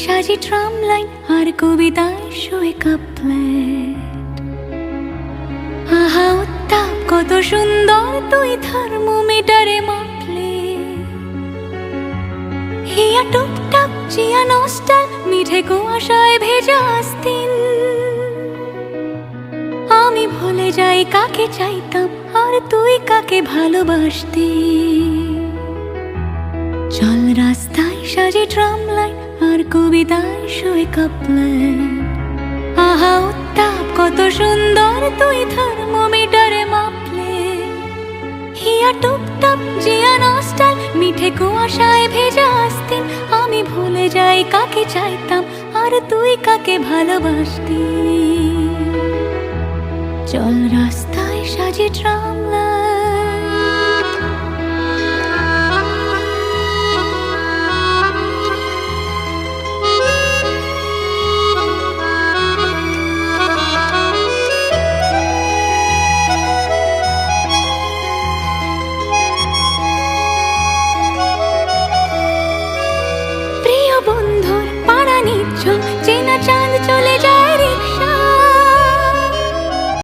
সাজি tram line আর কবিতায় শোয়ে couplet. আহা উত্তাপ কত সুন্দর তুই থার্মোমিটারে মাপলে। হিয়া টুপটাপ চিয়া নস্টাল মিঠে কুয়াশায় ভেজা আস্তিন। আমি ভুলে যাই কাকে চাইতাম আর তুই কাকে ভালোবাসতি। চল রাস্তায় সাজি ট্রাম লাইন আর কবিতায় শোয়ে কাপলেট। আহা উত্তাপ কত সুন্দর তুই থার্মোমিটারে মাপলে। হিয়া টুপটাপ জিয়া নস্টাল মিঠে কুয়াশায় ভেজা আস্তিন। আমি ভুলে যাই কাকে চাইতাম আর তুই কাকে ভালোবাসতি। চল রাস্তায় সাজি ট্রাম লাইন।